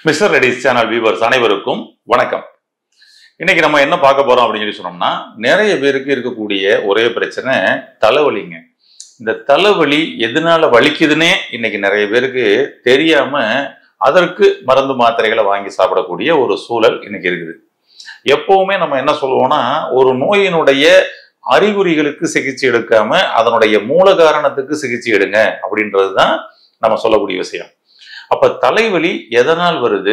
Mister ரெடிஸ் channel viewers அனைவருக்கும் வணக்கம். இன்னைக்கு நம்ம என்ன பார்க்க போறோம் அப்படின்னு சொல்லி சொன்னோம்னா, நிறைய பேருக்கு இருக்கக்கூடிய ஒரே பிரச்சனை தலைவலிங்க. இந்த தலைவலி எதனால வலிக்குதுன்னே இன்னைக்கு நிறைய பேருக்கு தெரியாம அதற்கு மருந்து மாத்திரைகளை வாங்கி சாப்பிடக்கூடிய ஒரு சூழல் இன்னைக்கு இருக்குது. எப்பவுமே நம்ம என்ன சொல்லுவோம்னா, ஒரு நோயினுடைய அறிகுறிகளுக்கு சிகிச்சை எடுக்காம அதனுடைய மூல காரணத்துக்கு சிகிச்சை எடுங்க அப்படின்றதுதான் நம்ம சொல்லக்கூடிய விஷயம். அப்ப தலைவலி எதனால் வருது,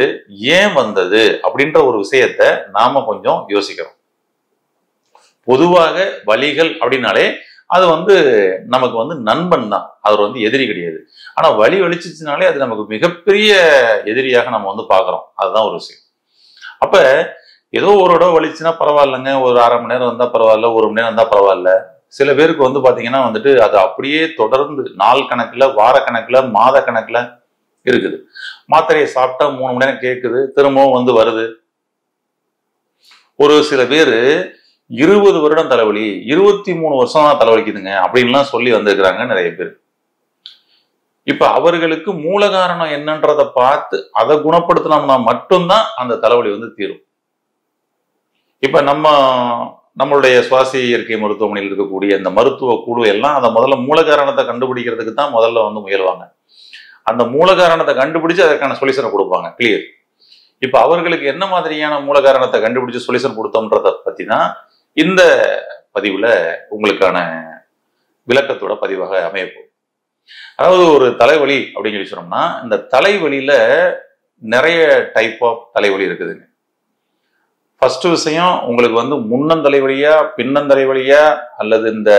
ஏன் வந்தது அப்படின்ற ஒரு விஷயத்த நாம கொஞ்சம் யோசிக்கிறோம். பொதுவாக வலிகள் அப்படின்னாலே அது நமக்கு நண்பன் தான், அவர் எதிரி கிடையாது. ஆனா வலி வலிச்சுச்சுனாலே அது நமக்கு மிகப்பெரிய எதிரியாக நம்ம பாக்குறோம். அதுதான் ஒரு விஷயம். அப்ப ஏதோ ஒரு இடம் வலிச்சுன்னா பரவாயில்லைங்க, ஒரு அரை மணி நேரம் வந்தா பரவாயில்ல, ஒரு மணி நேரம் வந்தா பரவாயில்ல. சில பேருக்கு பாத்தீங்கன்னா அது அப்படியே தொடர்ந்து நாள் கணக்குல, வார கணக்குல, மாத கணக்குல இருக்குது. மாத்திரையை சாப்பிட்டா 3 மணி நேரம் கேட்குது, திரும்பவும் வருது. ஒரு சில பேரு 20 வருடம் தலைவலி, 23 வருஷம் தான் தலைவலிக்குதுங்க அப்படின்லாம் சொல்லி வந்திருக்கிறாங்க நிறைய பேர். இப்ப அவர்களுக்கு மூல காரணம் என்னன்றதை பார்த்து அதை குணப்படுத்தினோம்னா மட்டும்தான் அந்த தலைவலி தீரும். இப்ப நம்மளுடைய சுவாசி இயற்கை மருத்துவமனையில் இருக்கக்கூடிய அந்த மருத்துவ குழு எல்லாம் அந்த முதல்ல மூல காரணத்தை கண்டுபிடிக்கிறதுக்கு தான் முதல்ல முயல்வாங்க. அந்த மூல காரணத்தை கண்டுபிடிச்சு அதற்கான சொல்யூஷனை கொடுப்பாங்க, கிளியர். இப்ப அவர்களுக்கு என்ன மாதிரியான மூல காரணத்தை கண்டுபிடிச்சு சொல்யூஷன் கொடுத்தோம்ன்றத பத்தி தான் இந்த பதிவுல உங்களுக்கான விளக்கத்தோட பதிவாக அமையப்போம். அதாவது ஒரு தலைவலி அப்படின்னு சொல்லி சொன்னோம்னா, இந்த தலைவலியில நிறைய டைப் ஆஃப் தலைவலி இருக்குதுங்க. ஃபர்ஸ்ட் விஷயம், உங்களுக்கு முன்னந்தலைவலியா, பின்னந்தலைவலியா, அல்லது இந்த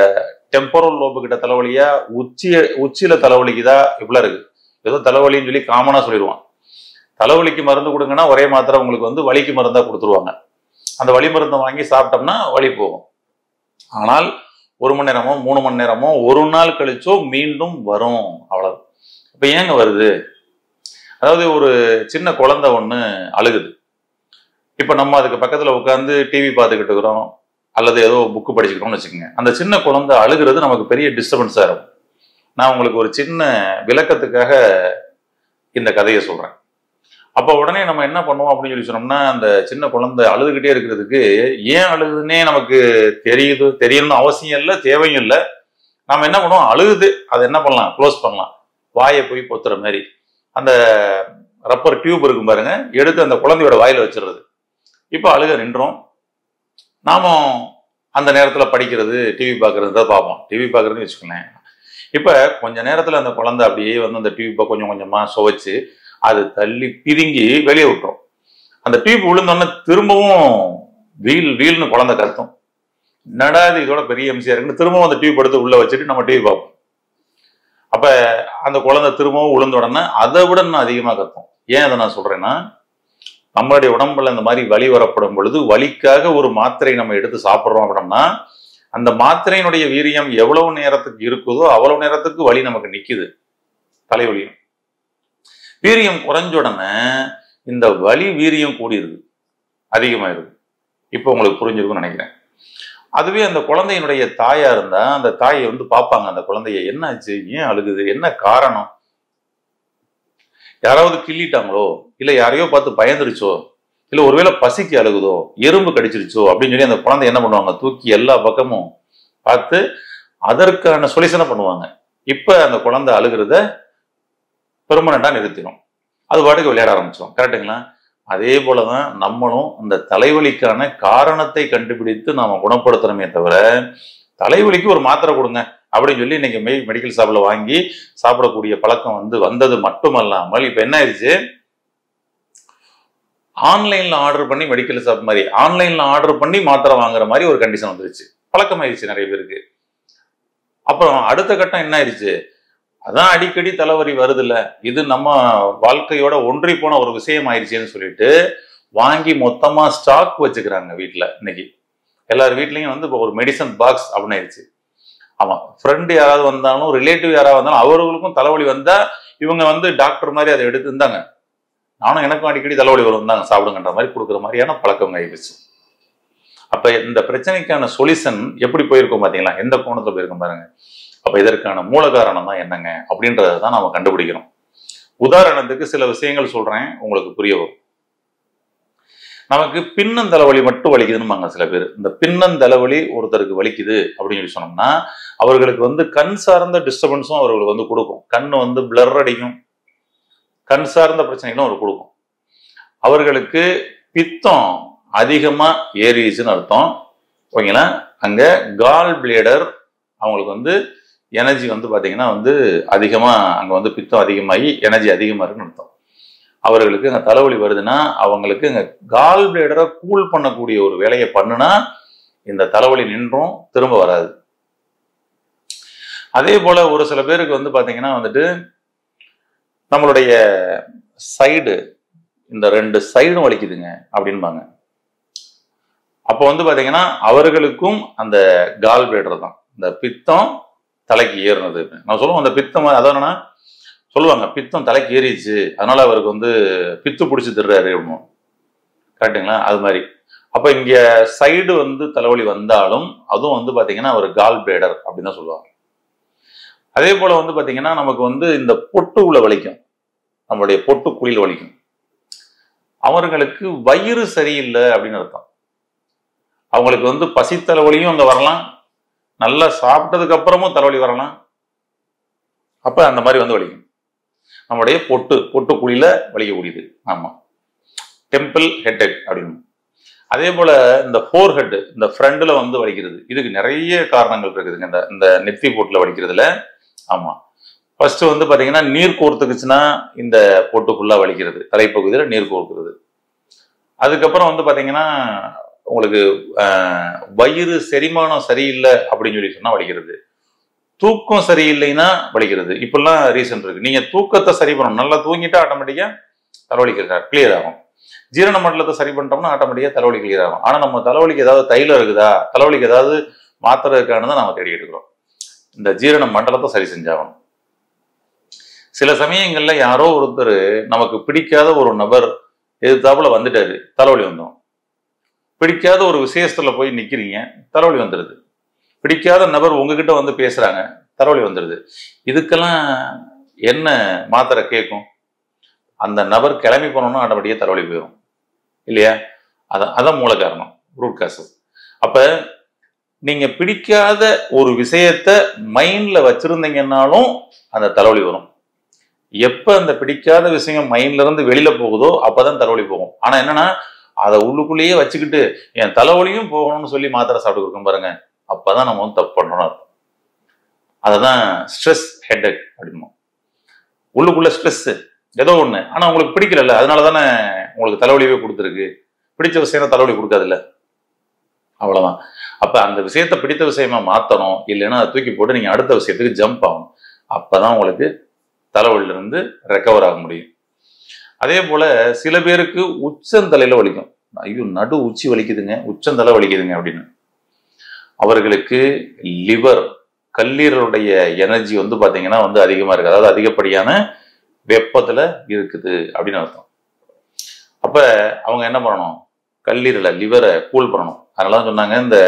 டெம்பரல் லோபு கிட்ட தலைவலியா, உச்சியில தலைவலிக்குதா, இவ்வளவு இருக்கு. ஏதோ தலைவலின்னு சொல்லி காமனா சொல்லிடுவான். தலைவலிக்கு மருந்து கொடுங்கன்னா ஒரே மாத்திரை உங்களுக்கு வலிக்கு மருந்தா கொடுத்துருவாங்க. அந்த வலி மருந்தை வாங்கி சாப்பிட்டோம்னா வலி போகும். ஆனால் 1 மணி நேரமோ 3 மணி நேரமோ ஒரு நாள் கழிச்சோ மீண்டும் வரும், அவ்வளவு. இப்ப ஏங்க வருது? அதாவது ஒரு சின்ன குழந்தை ஒண்ணு அழுகுது. இப்ப நம்ம அதுக்கு பக்கத்துல உட்காந்து டிவி பார்த்துக்கிட்டு இருக்கிறோம், அல்லது ஏதோ புக்கு படிச்சுக்கிறோம்னு வச்சுக்கோங்க. அந்த சின்ன குழந்தை அழுகிறது நமக்கு பெரிய டிஸ்டர்பன்ஸா இருக்கும். நான் உங்களுக்கு ஒரு சின்ன விளக்கத்துக்காக இந்த கதையை சொல்றேன். அப்ப உடனே நம்ம என்ன பண்ணுவோம் அப்படின்னு சொல்லி சொன்னோம்னா, அந்த சின்ன குழந்தை அழுதுகிட்டே இருக்கிறதுக்கு ஏன் அழுகுதுன்னே நமக்கு தெரியணும்னு அவசியம் இல்லை, தேவையும் இல்லை. நம்ம என்ன பண்ணுவோம், அழுகுது, அதை என்ன பண்ணலாம், க்ளோஸ் பண்ணலாம். வாயை போய் பொத்துற மாதிரி அந்த ரப்பர் டியூப் இருக்கும் பாருங்க, எடுத்து அந்த குழந்தையோட வாயில வச்சிடுறது. இப்ப அழுக நின்றோம். நாம அந்த நேரத்துல படிக்கிறது, டிவி பார்க்கறது தான் பார்ப்போம். டிவி பார்க்கறதுன்னு வச்சுக்கோங்களேன். இப்ப கொஞ்ச நேரத்துல அந்த குழந்தை அப்படியே அந்த டியூப்பை கொஞ்சம் கொஞ்சமா சுவைச்சு அது தள்ளி பிதுங்கி வெளியே விட்டுரும். அந்த டியூப் விழுந்தோடனே திரும்பவும் வீல்னு குழந்தை கத்தும். நடாது இதோட பெரிய எம்சியா இருக்குன்னு திரும்பவும் அந்த டியூப் எடுத்து உள்ள வச்சுட்டு நம்ம டிவி பார்ப்போம். அப்ப அந்த குழந்தை திரும்பவும் விழுந்த உடனே அதை விட இன்னும் அதிகமா கத்தும். ஏன் அதை நான் சொல்றேன்னா, நம்மளுடைய உடம்புல இந்த மாதிரி வலி வரப்படும் பொழுது வலிக்காக ஒரு மாத்திரை நம்ம எடுத்து சாப்பிட்றோம் அப்படின்னா, அந்த மாத்திரையினுடைய வீரியம் எவ்வளவு நேரத்துக்கு இருக்குதோ அவ்வளவு நேரத்துக்கு வலி நமக்கு நிக்குது. தலைவலியும் வீரியம் குறைஞ்ச உடனே இந்த வலி வீரியம் கூடியிருக்கு, அதிகமாயிருது. இப்போ உங்களுக்கு புரிஞ்சிருக்கும்னு நினைக்கிறேன். அதுவே அந்த குழந்தையினுடைய தாயா இருந்தா அந்த தாயை பார்ப்பாங்க, அந்த குழந்தைய என்ன ஆச்சு, ஏன் அழுகுது, என்ன காரணம், யாராவது கிள்ளிட்டாங்களோ, இல்ல யாரையோ பார்த்து பயந்துருச்சோ, இல்ல ஒருவேளை பசிக்கு அழுகுதோ, எறும்பு கடிச்சிருச்சோ அப்படின்னு சொல்லி அந்த குழந்தை என்ன பண்ணுவாங்க, தூக்கி எல்லா பக்கமும் பார்த்து அதற்கான சொல்யூஷனை பண்ணுவாங்க. இப்ப அந்த குழந்தை அழுகிறத பெர்மனண்டா நிறுத்திடும், அது பாட்டுக்கு விளையாட ஆரம்பிச்சிடும். கரெக்டுங்களா? அதே போலதான் நம்மளும் அந்த தலைவலிக்கான காரணத்தை கண்டுபிடித்து நாம குணப்படுத்துறோமே தவிர, தலைவலிக்கு ஒரு மாத்திரை கொடுங்க அப்படின்னு சொல்லி இன்னைக்கு மெடிக்கல் ஷாப்ல வாங்கி சாப்பிடக்கூடிய பழக்கம் வந்தது மட்டுமல்லாமல், இப்ப என்ன ஆயிடுச்சு, ஆன்லைன்ல ஆர்டர் பண்ணி மெடிக்கல் ஷாப் மாதிரி ஆன்லைன்ல ஆர்டர் பண்ணி மாத்திரை வாங்குற மாதிரி ஒரு கண்டிஷன் வந்துருச்சு. பழக்கம் ஆயிடுச்சு நிறைய பேருக்கு. அப்புறம் அடுத்த கட்டம் என்ன ஆயிடுச்சு, அதான் அடிக்கடி தலைவலி வருது இல்ல, இது நம்ம வாழ்க்கையோட ஒன்றி போன ஒரு விஷயம் ஆயிடுச்சுன்னு சொல்லிட்டு வாங்கி மொத்தமா ஸ்டாக் வச்சுக்கிறாங்க வீட்டுல. இன்னைக்கு எல்லார் வீட்லயும் இப்போ ஒரு மெடிசன் பாக்ஸ் அப்படின்னு ஆயிடுச்சு. ஆமா, ஃப்ரெண்டு யாராவது வந்தாலும், ரிலேட்டிவ் யாராவது வந்தாலும் அவர்களுக்கும் தலைவலி வந்தா இவங்க டாக்டர் மாதிரி அதை எடுத்து இருந்தாங்க, நானும் எனக்கும் அடிக்கடி தலைவலி வரும் தாங்க சாப்பிடுங்கன்ற மாதிரி கொடுக்குற மாதிரியான பழக்கம் ஆயிடுச்சு. அப்ப இந்த பிரச்சனைக்கான சொல்யூஷன் எப்படி போயிருக்கோம் பாத்தீங்களா, எந்த கோணத்துல போயிருக்கோம் பாருங்க. அப்ப இதற்கான மூல காரணம் தான் என்னங்க அப்படின்றத தான் நாம கண்டுபிடிக்கிறோம். உதாரணத்துக்கு சில விஷயங்கள் சொல்றேன், உங்களுக்கு புரிய வரும். நமக்கு பின்னந்தலைவலி மட்டும் வலிக்குதுன்னு சில பேர். இந்த பின்னந்தலைவலி ஒருத்தருக்கு வலிக்குது அப்படின்னு சொல்லி சொன்னோம்னா, அவர்களுக்கு வந்து கண் சார்ந்த டிஸ்டர்பன்ஸும் அவர்களுக்கு வந்து கொடுக்கும். கண் வந்து பிளர் அடிக்கும், கண் சார்ந்த பிரச்சனைகளும் அவர் கொடுக்கும். அவர்களுக்கு பித்தம் அதிகமா ஏறிச்சுன்னு அர்த்தம். ஓகேங்களா? அங்க கால் பிளேடர் அவங்களுக்கு வந்து எனர்ஜி வந்து பாத்தீங்கன்னா வந்து அதிகமா அங்க வந்து பித்தம் அதிகமாகி எனர்ஜி அதிகமா இருக்குன்னு அர்த்தம். அவர்களுக்கு அங்க தலைவலி வருதுன்னா அவங்களுக்கு அங்க கால் பிளேடரை கூல் பண்ணக்கூடிய ஒரு வேலையை பண்ணுனா இந்த தலைவலி நின்றும் திரும்ப வராது. அதே போல ஒரு சில பேருக்கு வந்து பாத்தீங்கன்னா வந்துட்டு நம்மளுடைய சைடு, இந்த 2 சைடும் வலிக்குதுங்க அப்படின்பாங்க. அப்போ வந்து பாத்தீங்கன்னா அவர்களுக்கும் அந்த கால் பிளேடர் தான், இந்த பித்தம் தலைக்கு ஏறுனது. நான் சொல்லுவோம் அந்த பித்தம், அதான் சொல்லுவாங்க பித்தம் தலைக்கு ஏறிச்சு அதனால அவருக்கு வந்து பித்து பிடிச்சி திடுறாரு அப்படின்னு. கரெக்டுங்களா? அது மாதிரி. அப்ப இங்க சைடு வந்து தலைவலி வந்தாலும் அதுவும் வந்து பாத்தீங்கன்னா ஒரு கால் பிளேடர் அப்படின்னு தான் சொல்லுவாங்க. அதே போல வந்து பாத்தீங்கன்னா நமக்கு வந்து இந்த பொட்டு உள்ள வலிக்கும், நம்மளுடைய பொட்டு குழியில் வலிக்கும். அவர்களுக்கு வயிறு சரியில்லை அப்படின்னு அர்த்தம். அவங்களுக்கு வந்து பசி தலைவலியும் அங்க வரலாம், நல்லா சாப்பிட்டதுக்கு அப்புறமும் தலைவலி வரலாம். அப்ப அந்த மாதிரி வந்து வலிக்கும். நம்மளுடைய பொட்டு குழியில வலிக்கக்கூடியது. ஆமா, டெம்பிள் ஹெட்டேக் அப்படின்னு. அதே போல இந்த ஃபோர் ஹெட், இந்த ஃப்ரண்ட்ல வந்து வலிக்கிறது, இதுக்கு நிறைய காரணங்கள் இருக்குதுங்க. இந்த நெத்தி போட்டுல வலிக்கிறதுல. ஆமா, ஃபர்ஸ்ட் வந்து பாத்தீங்கன்னா நீர் கோர்த்துக்குச்சுன்னா இந்த பொட்டுக்குள்ளா வலிக்கிறது, தலைப்பகுதியில நீர் கோர்க்கிறது. அதுக்கப்புறம் வந்து பாத்தீங்கன்னா உங்களுக்கு வயிறு செரிமானம் சரியில்லை அப்படின்னு சொல்லி சொன்னா வலிக்கிறது. தூக்கம் சரியில்லைன்னா வலிக்கிறது. இப்பெல்லாம் ரீசன் இருக்கு. நீங்க தூக்கத்தை சரி பண்ணணும், நல்லா தூங்கிட்டா ஆட்டோமேட்டிக்கா தலைவலி கிளியர் ஆகும். ஜீரண மண்டலத்தை சரி பண்ணிட்டோம்னா ஆட்டோமேட்டிக்கா தலைவலி கிளியர் ஆகும். ஆனா நம்ம தலைவலிக்கு ஏதாவது தைலம் இருக்குதா, தலைவலிக்கு ஏதாவது மாத்திரை இருக்கான்னு தான் நம்ம தேடிட்டு இருக்கிறோம். இந்த ஜீரண மண்டலத்தை சரி செஞ்சாகணும். சில சமயங்கள்ல யாரோ ஒருத்தர் நமக்கு பிடிக்காத ஒரு நபர் எதிர்த்தாப்புல வந்துட்டாரு, தலைவலி வந்துடும். பிடிக்காத ஒரு விசேஷத்துல போய் நிக்கிறீங்க, தலைவலி வந்துடுது. பிடிக்காத நபர் உங்ககிட்ட வந்து பேசுறாங்க, தலைவலி வந்துடுது. இதுக்கெல்லாம் என்ன மாத்திரை கேட்கும்? அந்த நபர் கிளம்பி போனோம்னா ஆட்டோமேட்டிக்கா தலைவலி போயிடும் இல்லையா? அதான் மூல காரணம், ரூட் காசஸ். அப்ப நீங்க பிடிக்காத ஒரு விஷயத்த மைண்ட்ல வச்சிருந்தீங்கன்னாலும் அந்த தலைவலி வரும். எப்ப அந்த பிடிக்காத விஷயம் மைண்ட்ல இருந்து வெளியில போகுதோ அப்பதான் தலைவலி போகும். ஆனா என்னன்னா அதை உள்ளுக்குள்ளேயே வச்சுக்கிட்டு என் தலைவலியும் போகணும்னு சொல்லி மாத்திரை சாப்பிட்டு கொடுக்கும் பாருங்க, அப்பதான் நம்ம வந்து தப்பு பண்றோம். அதுதான் ஸ்ட்ரெஸ் ஹெட்டேக் அப்படின்னும். உள்ளுக்குள்ள ஸ்ட்ரெஸ் ஏதோ ஒண்ணு, ஆனா உங்களுக்கு பிடிக்கல, அதனாலதானே உங்களுக்கு தலைவலியே கொடுத்துருக்கு. பிடிச்ச விஷயம் தலைவலி கொடுக்காதுல்ல, அவ்வளவுதான். அப்ப அந்த விஷயத்த பிடித்த விஷயமா மாத்தணும், இல்லைன்னா அதை தூக்கி போட்டு நீங்க அடுத்த விஷயத்துக்கு ஜம்ப் ஆகணும். அப்பதான் உங்களுக்கு தலைவலியில இருந்து ரெக்கவர் ஆக முடியும். அதே போல சில பேருக்கு உச்சந்தலையில வலிக்கும். ஐயோ நடு உச்சி வலிக்குதுங்க, உச்சந்தலை வலிக்குதுங்க அப்படின்னு. அவர்களுக்கு லிவர், கல்லீரலுடைய எனர்ஜி வந்து பாத்தீங்கன்னா வந்து அதிகமா இருக்கு, அதாவது அதிகப்படியான வெப்பத்துல இருக்குது அப்படின்னு அர்த்தம். அப்ப அவங்க என்ன பண்ணணும்? கல்லீரலை, லிவரை கூல் பண்ணணும். அதனால சொன்னாங்க இந்த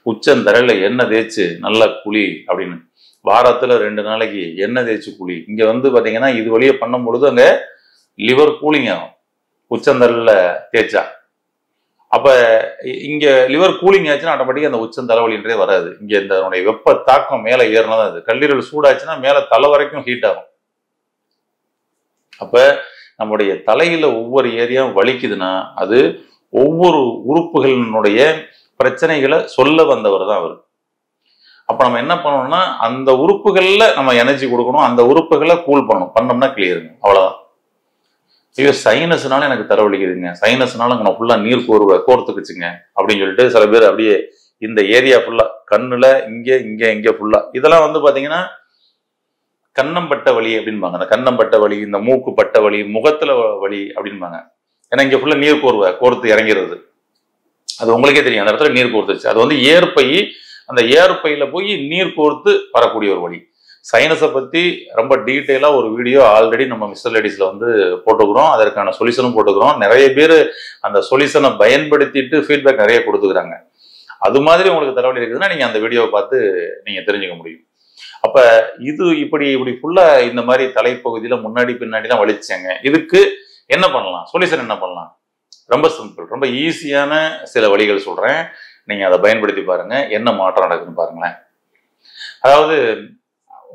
உச்சந்தலையில எண்ணெய் தேய்ச்சு நல்லா குழி அப்படின்னு. வாரத்துல 2 நாளைக்கு எண்ணெய் தேய்ச்சி குழி. இங்க வந்து பாத்தீங்கன்னா இது வழியே பண்ணும் பொழுது அங்க லிவர் கூலிங் ஆகும் உச்சந்தலையில தேய்ச்சா. அப்ப இங்க லிவர் கூலிங் ஆச்சுன்னா ஆட்டோமேட்டிக்கா அந்த உச்சம் தலைவலின்றே வராது. இங்க இந்த வெப்ப தாக்கம் மேல ஏறினதான் அது. கல்லீரல் சூடாச்சுன்னா மேல தலை வரைக்கும் ஹீட் ஆகும். அப்ப நம்முடைய தலையில ஒவ்வொரு ஏரியாவும் வலிக்குதுன்னா அது ஒவ்வொரு உறுப்புகளினுடைய பிரச்சனைகளை சொல்ல வந்தவர் தான் அவர். அப்ப நம்ம என்ன பண்ணணும்னா அந்த உறுப்புகள்ல நம்ம எனர்ஜி கொடுக்கணும், அந்த உறுப்புகளை கூல் பண்ணணும். பண்ணோம்னா கிளியருங்க, அவ்வளவுதான். ஐயோ சைனஸ்னால எனக்கு தலைவலிக்குதுங்க, சைனஸ்னால நான் ஃபுல்லா நீர் கோர்த்துக்குச்சுங்க அப்படின்னு சொல்லிட்டு சில பேர் அப்படியே இந்த ஏரியா ஃபுல்லா கண்ணுல இங்க ஃபுல்லா இதெல்லாம் வந்து பாத்தீங்கன்னா கன்னம்பட்ட வலி அப்படின்பாங்க. அந்த கன்னம்பட்ட வலி, இந்த மூக்கு பட்ட வலி, முகத்துல வலி அப்படின்பாங்க. ஏன்னா இங்க ஃபுல்லா நீர் கோர்த்து இறங்கிறது. அது உங்களுக்கே தெரியும், அந்த இடத்துல நீர் கோர்த்துச்சு. அது வந்து ஏற்பை, அந்த ஏற்பையில போய் நீர் கோர்த்து வரக்கூடிய ஒரு வலி. சைனஸை பத்தி ரொம்ப டீட்டெயிலா ஒரு வீடியோ ஆல்ரெடி நம்ம மிஸ்டர் லேடிஸ்ல வந்து போட்டுக்கிறோம், அதற்கான சொல்யூஷனும் போட்டுக்கிறோம். நிறைய பேர் அந்த சொல்யூஷனை பயன்படுத்திட்டு ஃபீட்பேக் நிறைய கொடுத்துக்கிறாங்க. அது மாதிரி உங்களுக்கு தலைவலி இருக்குதுன்னா நீங்க அந்த வீடியோவை பார்த்து நீங்க தெரிஞ்சுக்க முடியும். அப்ப இது இப்படி இப்படி ஃபுல்லா இந்த மாதிரி தலைப்பகுதியில முன்னாடி பின்னாடிலாம் வலிச்சாங்க. இதுக்கு என்ன பண்ணலாம்? சொல்யூஷன் என்ன பண்ணலாம்? ரொம்ப சிம்பிள், ரொம்ப ஈஸியான சில வழிகள் சொல்றேன். நீங்க அதை பயன்படுத்தி பாருங்க, என்ன மாற்றம் நடக்குதுன்னு பாருங்களேன். அதாவது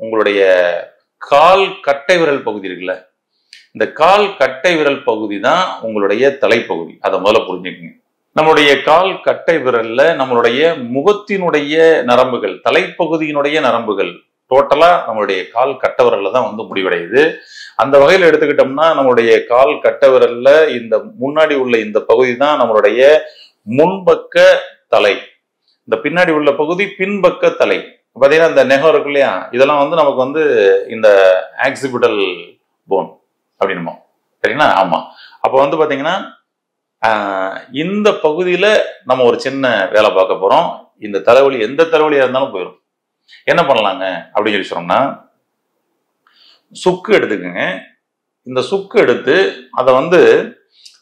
உங்களுடைய கால் கட்டை விரல் பகுதி இருக்குல்ல, இந்த கால் கட்டை விரல் பகுதி தான் உங்களுடைய தலைப்பகுதி. அதை முதல்ல புரிஞ்சுக்கங்க. நம்மளுடைய கால் கட்டை விரல்ல நம்மளுடைய முகத்தினுடைய நரம்புகள், தலைப்பகுதியினுடைய நரம்புகள் டோட்டலா நம்மளுடைய கால் கட்டை விரல்ல தான் வந்து முடிவடையுது. அந்த வகையில் எடுத்துக்கிட்டோம்னா நம்மளுடைய கால் கட்டை விரல்ல இந்த முன்னாடி உள்ள இந்த பகுதி தான் நம்மளுடைய முன்பக்க தலை, இந்த பின்னாடி உள்ள பகுதி பின்பக்க தலை. பாத்தீங்கன்னா இந்த நெகம் இருக்கு இல்லையா, இதெல்லாம் வந்து நமக்கு வந்து இந்த ஆக்சிபிடல் போன் அப்படின்னுமோ, சரிங்களா? ஆமா. அப்ப வந்து பாத்தீங்கன்னா இந்த பகுதியில நம்ம ஒரு சின்ன வேலை பார்க்க போறோம். இந்த தலைவலி எந்த தலைவலியா இருந்தாலும் போயிடும். என்ன பண்ணலாங்க அப்படின்னு சொல்லி சொன்னோம்னா, சுக்கு எடுத்துக்கங்க. இந்த சுக்கு எடுத்து அதை வந்து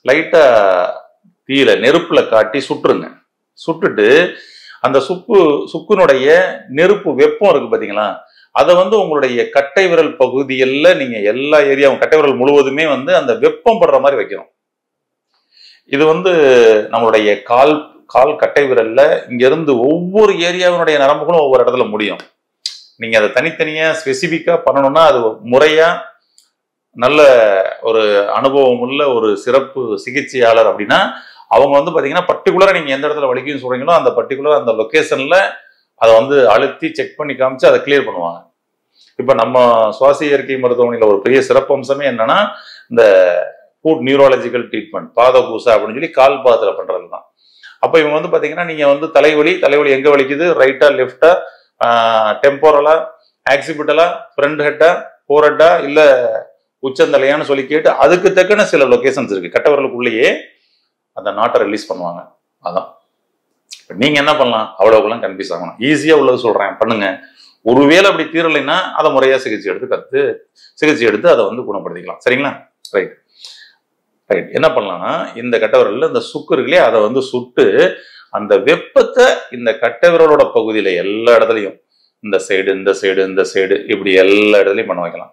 லைட்டா தீயில நெருப்புல காட்டி சுட்டுருங்க. சுட்டுட்டு அந்த சுக்குனுடைய நெருப்பு வெப்பம் இருக்கு பாத்தீங்களா, அதை வந்து உங்களுடைய கட்டை விரல் பகுதியில் நீங்க எல்லா ஏரியாவும் கட்டை விரல் முழுவதுமே வந்து அந்த வெப்பம் படுற மாதிரி வைக்கணும். இது வந்து நம்மளுடைய கால் கட்டை விரல்ல இங்க இருந்து ஒவ்வொரு ஏரியாவினுடைய நரம்புகளும் ஒவ்வொரு இடத்துல முடியும். நீங்க அதை தனித்தனியா ஸ்பெசிபிக்கா பண்ணணும்னா அது முறையா நல்ல ஒரு அனுபவம் உள்ள ஒரு சிறப்பு சிகிச்சையாளர் அப்படின்னா அவங்க வந்து பாத்தீங்கன்னா பர்டிகுலரா நீங்க எந்த இடத்துல வலிக்குன்னு சொல்றீங்களோ அந்த பர்டிகுலர் அந்த லொகேஷன்ல அதை வந்து அழுத்தி செக் பண்ணி காமிச்சு அதை கிளியர் பண்ணுவாங்க. இப்ப நம்ம சுவாச இயற்கை மருத்துவமனையில ஒரு பெரிய சிறப்பு அம்சமே என்னன்னா இந்த ஃபுட் நியூராலஜிக்கல் ட்ரீட்மெண்ட், பாத பூசை அப்படின்னு சொல்லி கால் பாதத்துல பண்றது தான். அப்ப இவங்க வந்து பாத்தீங்கன்னா நீங்க வந்து தலைவலி எங்க வலிக்குது, ரைட்டா லெஃப்டா, டெம்போரலா, ஆக்சிபிட்டலா, ஃப்ரண்ட் ஹெட்டா, ஃபோர் ஹெட்டா, இல்ல உச்சந்தலையான்னு சொல்லி கேட்டு அதுக்கு தக்கன சில லொகேஷன்ஸ் இருக்கு. கட்டவர்களுக்குள்ளேயே அந்த நாட்டை ரிலீஸ் பண்ணுவாங்க. அதான் நீங்க என்ன பண்ணலாம், அவ்வளவுக்குலாம் கன்ஃபியூஸ் ஆகணும். ஈஸியா உள்ளது சொல்றேன், பண்ணுங்க. ஒருவேளை அப்படி தீரலைன்னா அதை முறையா சிகிச்சை எடுத்து அதை வந்து குணப்படுத்திக்கலாம். சரிங்களா? ரைட். என்ன பண்ணலாம்னா இந்த கட்டவிரல்ல இந்த சுக்கு இருக்குல்லையே அதை வந்து சுட்டு அந்த வெப்பத்தை இந்த கட்டவிரலோட பகுதியில எல்லா இடத்துலையும் இந்த சைடு இப்படி எல்லா இடத்துலையும் பண்ண வைக்கலாம்.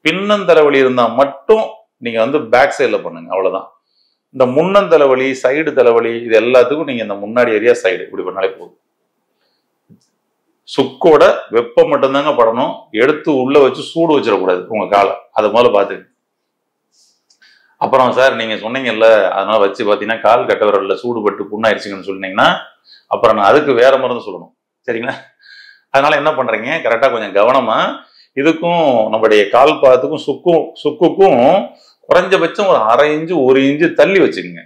பின்னந்தலைவலி இருந்தா மட்டும் நீங்க வந்து பேக் சைட்ல பண்ணுங்க, அவ்வளவுதான். இந்த முன்னந்தலைவலி, சைடு தலைவலி இது எல்லாத்துக்கும் நீங்க இந்த முன்னாடி ஏரியா சைடு இப்படி பண்ணாலே போதும். சுக்கோட வெப்பம் மட்டும்தாங்க படணும். எடுத்து உள்ள வச்சு சூடு வச்சிடக்கூடாது உங்க காலை. அதை முதல்ல பார்த்துக்கு. அப்புறம் சார் நீங்க சொன்னீங்கல்ல அதனால வச்சு பாத்தீங்கன்னா கால் கட்டவரல்ல சூடுபட்டு புண்ணாயிருச்சுங்கன்னு சொன்னீங்கன்னா அப்புறம் நான் அதுக்கு வேற மருந்து சொல்லணும். சரிங்களா? அதனால என்ன பண்றீங்க, கரெக்டா கொஞ்சம் கவனமா இதுக்கும் நம்மளுடைய கால் பாதத்துக்கும் சுக்குக்கும் குறைஞ்சபட்சம் ஒரு 1/2 இன்ச்சு 1 இன்ச்சு தள்ளி வச்சுக்கோங்க.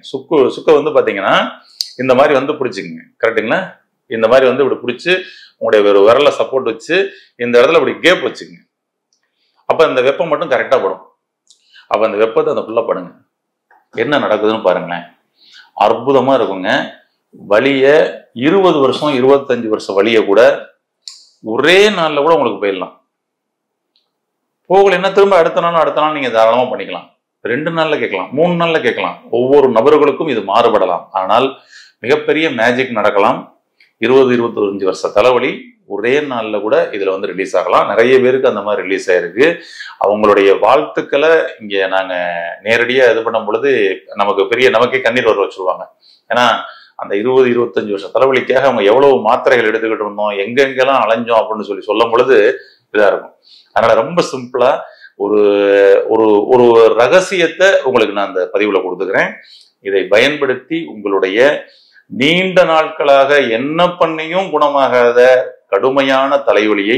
சுக்கை வந்து பாத்தீங்கன்னா இந்த மாதிரி வந்து பிடிச்சிக்கங்க. கரெக்டுங்களா? இந்த மாதிரி வந்து இப்படி பிடிச்சி உங்களுடைய ஒரு விரல சப்போர்ட் வச்சு இந்த இடத்துல இப்படி கேப் வச்சுக்கோங்க. அப்ப இந்த வெப்பம் மட்டும் கரெக்டா படும். அப்ப அந்த வெப்பத்தை அந்த ஃபுல்லா படுங்க. என்ன நடக்குதுன்னு பாருங்களேன், அற்புதமா இருக்குங்க. வலிய 20 வருஷம் 25 வருஷம் வலிய கூட ஒரே நாள்ல கூட உங்களுக்கு போயிடலாம். போகலைன்னா திரும்ப அடுத்த நாள் நீங்க தாராளமா பண்ணிக்கலாம். 2 நாள்ல கேட்கலாம், 3 நாள்ல கேட்கலாம். ஒவ்வொரு நபர்களுக்கும் இது மாறுபடலாம். ஆனால் மிகப்பெரிய மேஜிக் நடக்கலாம். 20-25 வருஷ தலைவலி ஒரே நாள்ல கூட இதுல வந்து ரிலீஸ் ஆகலாம். நிறைய பேருக்கு அந்த மாதிரி ரிலீஸ் ஆயிருக்கு. அவங்களுடைய வாழ்த்துக்களை இங்க நாங்க நேரடியா இது பண்ணும் பொழுது நமக்கே கண்ணீர் வர வச்சிருவாங்க. ஏன்னா அந்த 20-25 வருஷ தலைவலிக்காக அவங்க எவ்வளவு மாத்திரைகள் எடுத்துக்கிட்டு இருந்தோம், எங்கெங்கெல்லாம் அலைஞ்சோம் அப்படின்னு சொல்லும் பொழுது இதா இருக்கும். அதனால ரொம்ப சிம்பிளா ஒரு ஒரு ஒரு ரகசியத்தை உங்களுக்கு நான் அந்த பதிவுல கொடுத்துக்கிறேன். இதை பயன்படுத்தி உங்களுடைய நீண்ட நாட்களாக என்ன பண்ணியும் குணமாகாத கடுமையான தலைவலியை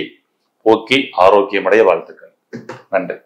போக்கி ஆரோக்கியமடைய வாழ்த்துக்கள். நன்றி.